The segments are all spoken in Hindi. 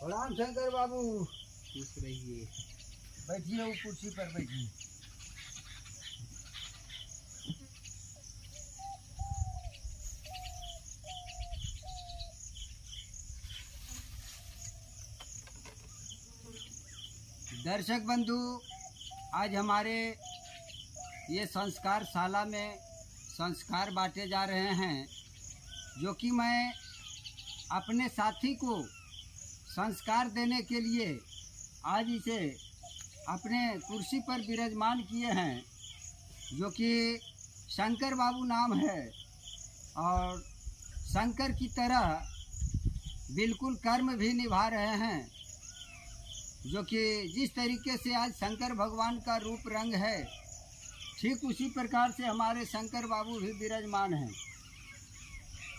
प्रणाम शंकर बाबू। खुश रहिए। बैठिए, वो कुर्सी पर बैठिए। दर्शक बंधु, आज हमारे ये संस्कार शाला में संस्कार बांटे जा रहे हैं, जो कि मैं अपने साथी को संस्कार देने के लिए आज इसे अपने कुर्सी पर विराजमान किए हैं, जो कि शंकर बाबू नाम है और शंकर की तरह बिल्कुल कर्म भी निभा रहे हैं, जो कि जिस तरीके से आज शंकर भगवान का रूप रंग है, ठीक उसी प्रकार से हमारे शंकर बाबू भी विराजमान हैं,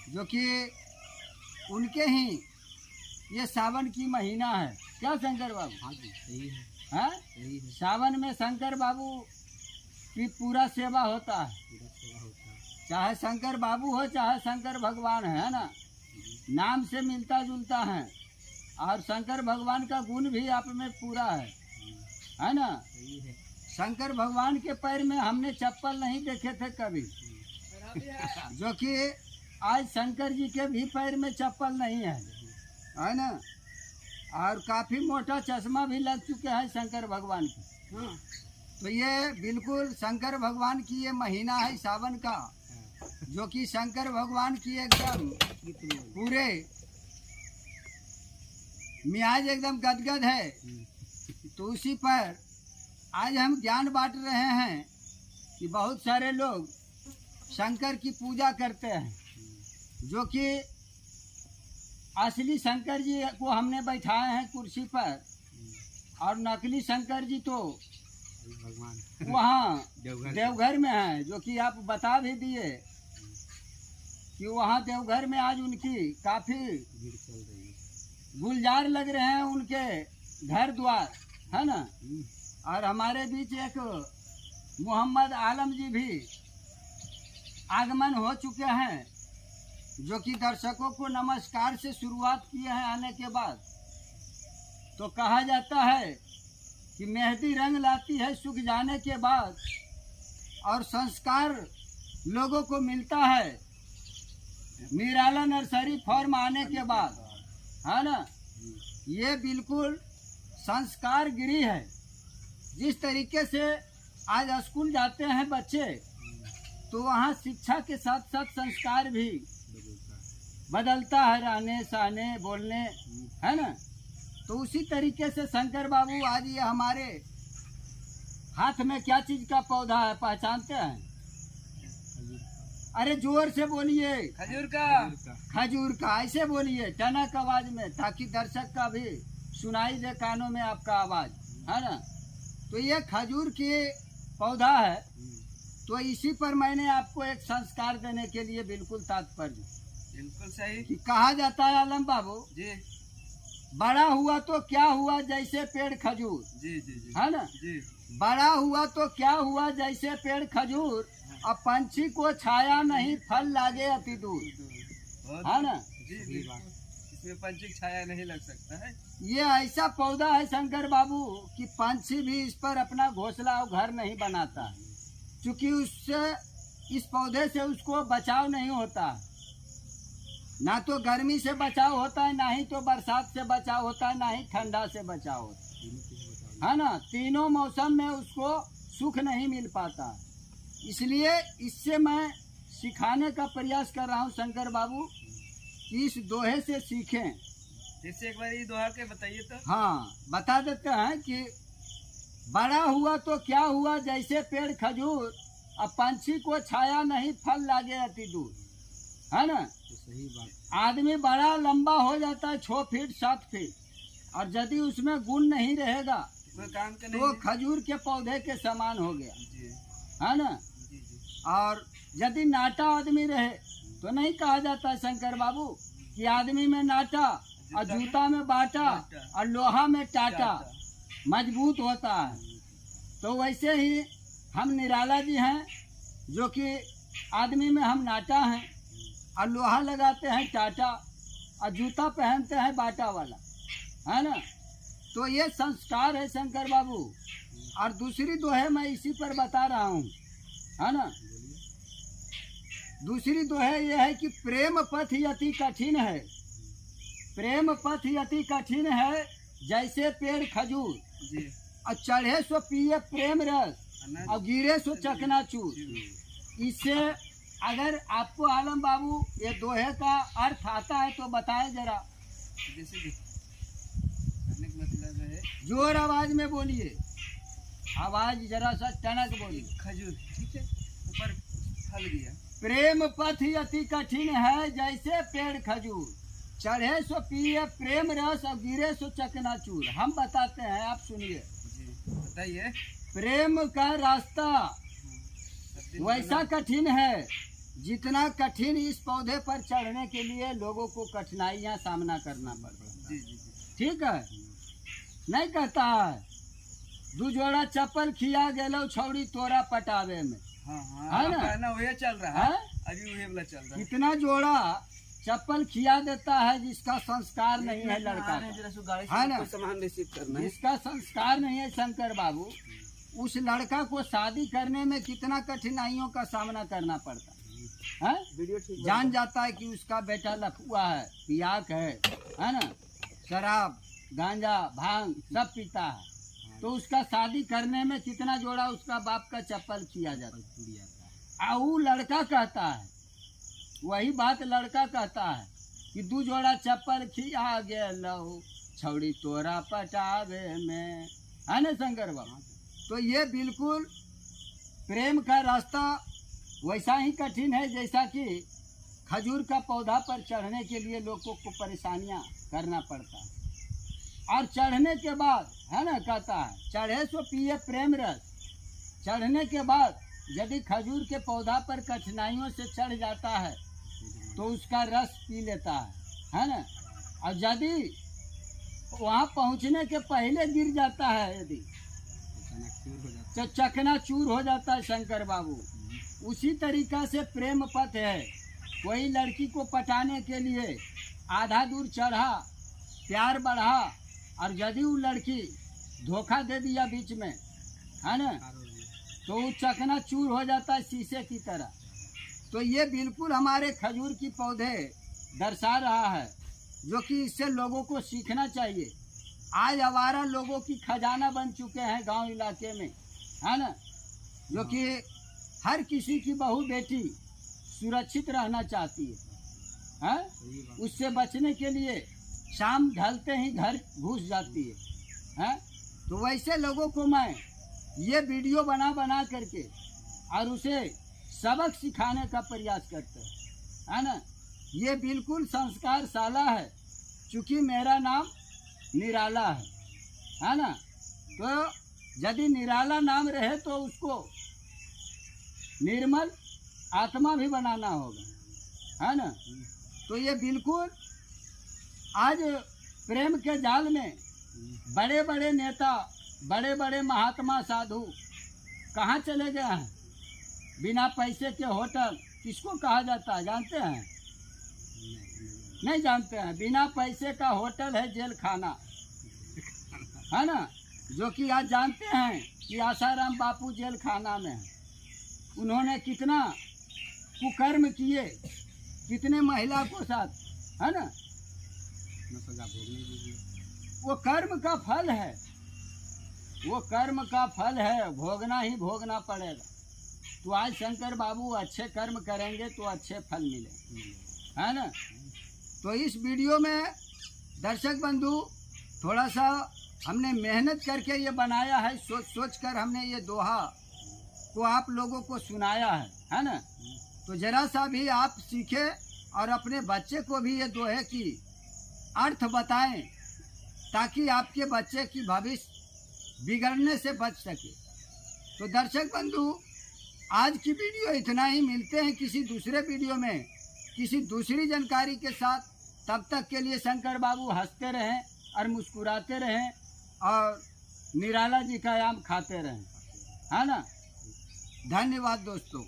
जो कि उनके ही ये सावन की महीना है। क्या शंकर बाबू? हाँ जी, सही है। हाँ, सही है। सावन में शंकर बाबू की पूरा सेवा होता है, पूरा सेवा होता है। चाहे शंकर बाबू हो चाहे शंकर भगवान है ना, नाम से मिलता जुलता है और शंकर भगवान का गुण भी आप में पूरा है ना। सही है। शंकर भगवान के पैर में हमने चप्पल नहीं देखे थे कभी, जो कि आज शंकर जी के भी पैर में चप्पल नहीं है ना। और काफ़ी मोटा चश्मा भी लग चुके हैं शंकर भगवान के। तो ये बिल्कुल शंकर भगवान की ये महीना है सावन का, जो कि शंकर भगवान की एकदम पूरे मियाज एकदम गदगद है। तो उसी पर आज हम ज्ञान बांट रहे हैं कि बहुत सारे लोग शंकर की पूजा करते हैं, जो कि असली शंकर जी को हमने बैठाए हैं कुर्सी पर, और नकली शंकर जी तो भगवान वहाँ देवघर देवघर में है, जो कि आप बता भी दिए कि वहाँ देवघर में आज उनकी काफ़ी भीड़ चल रही है। गुलजार लग रहे हैं, उनके घर द्वार है ना। और हमारे बीच एक मोहम्मद आलम जी भी आगमन हो चुके हैं, जो कि दर्शकों को नमस्कार से शुरुआत किए हैं आने के बाद। तो कहा जाता है कि मेहंदी रंग लाती है सूख जाने के बाद, और संस्कार लोगों को मिलता है निराला नर्सरी फॉर्म आने के बाद, है ना। ये बिल्कुल संस्कार गिरी है। जिस तरीके से आज स्कूल जाते हैं बच्चे, तो वहाँ शिक्षा के साथ साथ संस्कार भी बदलता है, रहने सहने बोलने, है ना। तो उसी तरीके से शंकर बाबू आज ये हमारे हाथ में क्या चीज का पौधा है, पहचानते हैं? अरे जोर से बोलिए। खजूर का। खजूर का। ऐसे बोलिए टनक आवाज में, ताकि दर्शक का भी सुनाई दे कानों में आपका आवाज, है ना। तो ये खजूर के पौधा है। तो इसी पर मैंने आपको एक संस्कार देने के लिए बिल्कुल तात्पर्य। बिल्कुल सही। कि कहा जाता है आलम बाबू जी बड़ा हुआ तो क्या हुआ जैसे पेड़ खजूर, जी जी जी, है ना। जी। बड़ा हुआ तो क्या हुआ जैसे पेड़ खजूर, और पंछी को छाया नहीं फल लागे अति दूर, है ना। जी जी, इसमें पंछी छाया नहीं लग सकता है। ये ऐसा पौधा है शंकर बाबू कि पंछी भी इस पर अपना घोंसला और घर नहीं बनाता, क्योंकि उससे इस पौधे से उसको बचाव नहीं होता। ना तो गर्मी से बचाव होता है, ना ही तो बरसात से बचाव होता है, ना ही ठंडा से बचाव होता है ना। तीनों मौसम में उसको सुख नहीं मिल पाता। इसलिए इससे मैं सिखाने का प्रयास कर रहा हूँ शंकर बाबू कि इस दोहे से सीखें। जैसे एक बार ये दोहा के बताइए तो। हाँ, बता देते हैं कि बड़ा हुआ तो क्या हुआ जैसे पेड़ खजूर, अब पंछी को छाया नहीं फल लागे अति दूर, है ना। तो सही बात। आदमी बड़ा लंबा हो जाता है 6 फीट 7 फीट, और यदि उसमें गुण नहीं रहेगा कोई काम का नहीं तो है। खजूर के पौधे के समान हो गया, जी है ना। जी जी। और यदि नाटा आदमी रहे तो नहीं कहा जाता है शंकर बाबू कि आदमी में नाटा और जूता में बाटा और लोहा में टाटा, मजबूत होता है। तो वैसे ही हम निराला जी हैं, जो कि आदमी में हम नाटा हैं और लोहा लगाते हैं टाटा, और जूता पहनते हैं बाटा वाला, है ना। तो ये संस्कार है शंकर बाबू। और दूसरी दोहे मैं इसी पर बता रहा हूँ, है ना। दूसरी दोहे ये है कि प्रेम पथ अति कठिन है, प्रेम पथ अति कठिन है, जैसे पेड़ खजूर, जी। और चढ़े सो पिए प्रेम रस, और गिरे सो चकनाचूर। इससे अगर आपको आलम बाबू ये दोहे का अर्थ आता है तो बताए जरा। जैसे कहने का मतलब है जोर आवाज में बोलिए, आवाज जरा सा टनक बोलिए। खजूर, ठीक है, ऊपर फल दिया। प्रेम पथ अति कठिन है, जैसे पेड़ खजूर, चढ़े सो पिए प्रेम रस, और गिरे सो चकनाचूर। हम बताते हैं, आप सुनिए। जी बताइए। प्रेम का रास्ता वैसा कठिन है जितना कठिन इस पौधे पर चढ़ने के लिए लोगों को कठिनाइयां सामना करना पड़ता है। जी जी जी। ठीक है, नहीं कहता है दू जोड़ा चप्पल खिया गेलो छौड़ी तोरा पटावे में, हाँ हाँ, है ना? कहना वही चल रहा है, है? अभी वही वाला चल रहा है। कितना जोड़ा चप्पल खिया देता है जिसका संस्कार नहीं है लड़का का, है ना। सामान रिसीव करना है। जिसका संस्कार नहीं है शंकर बाबू, उस लड़का को शादी करने में कितना कठिनाइयों का सामना करना पड़ता है। वीडियो ठीक जान जाता है कि उसका बेटा लफुआ है, पियाक है ना, शराब गांजा भांग सब पीता है, तो उसका शादी करने में कितना जोड़ा उसका बाप का चप्पल किया जाता है। और वो लड़का कहता है, वही बात लड़का कहता है कि दू जोड़ा चप्पल खिया गेलो छौड़ी तोरा पटावे में, है ना शंकर बाबू। तो ये बिल्कुल प्रेम का रास्ता वैसा ही कठिन है जैसा कि खजूर का पौधा पर चढ़ने के लिए लोगों को परेशानियां करना पड़ता है। और चढ़ने के बाद, है ना, कहता है चढ़े सो पिए प्रेम रस, चढ़ने के बाद यदि खजूर के पौधा पर कठिनाइयों से चढ़ जाता है तो उसका रस पी लेता है ना। और यदि वहाँ पहुँचने के पहले गिर जाता है यदि, तो चकनाचूर हो जाता है शंकर बाबू। उसी तरीका से प्रेम पथ है। कोई लड़की को पटाने के लिए आधा दूर चढ़ा, प्यार बढ़ा, और यदि वो लड़की धोखा दे दिया बीच में, है ना, तो वो चकनाचूर हो जाता है शीशे की तरह। तो ये बिल्कुल हमारे खजूर की पौधे दर्शा रहा है, जो कि इससे लोगों को सीखना चाहिए। आज आवारा लोगों की खजाना बन चुके हैं गांव इलाके में, है ना, जो कि हर किसी की बहू बेटी सुरक्षित रहना चाहती है? उससे बचने के लिए शाम ढलते ही घर घुस जाती है? तो वैसे लोगों को मैं ये वीडियो बना बना करके और उसे सबक सिखाने का प्रयास करते हैं, है ना। ये बिल्कुल संस्कार शाला है, चूँकि मेरा नाम निराला है ना। तो यदि निराला नाम रहे तो उसको निर्मल आत्मा भी बनाना होगा, है ना। तो ये बिल्कुल आज प्रेम के जाल में बड़े बड़े नेता, बड़े बड़े महात्मा साधु कहाँ चले गए हैं। बिना पैसे के होटल किसको कहा जाता है जानते हैं? नहीं जानते हैं। बिना पैसे का होटल है जेल खाना, है ना, जो कि आज जानते हैं कि आसाराम बापू जेल खाना में है। उन्होंने कितना कुकर्म किए, कितने महिला को साथ, है ना। वो कर्म का फल है, वो कर्म का फल है, भोगना ही भोगना पड़ेगा। तो आज शंकर बाबू अच्छे कर्म करेंगे तो अच्छे फल मिले, है ना। तो इस वीडियो में दर्शक बंधु थोड़ा सा हमने मेहनत करके ये बनाया है, सोच सोच कर हमने ये दोहा को आप लोगों को सुनाया है ना। तो जरा सा भी आप सीखे और अपने बच्चे को भी ये दोहे की अर्थ बताएं, ताकि आपके बच्चे की भविष्य बिगड़ने से बच सके। तो दर्शक बंधु आज की वीडियो इतना ही, मिलते हैं किसी दूसरे वीडियो में किसी दूसरी जानकारी के साथ। तब तक के लिए शंकर बाबू हंसते रहें और मुस्कुराते रहें और निराला जी का आम खाते रहें, है ना। धन्यवाद दोस्तों।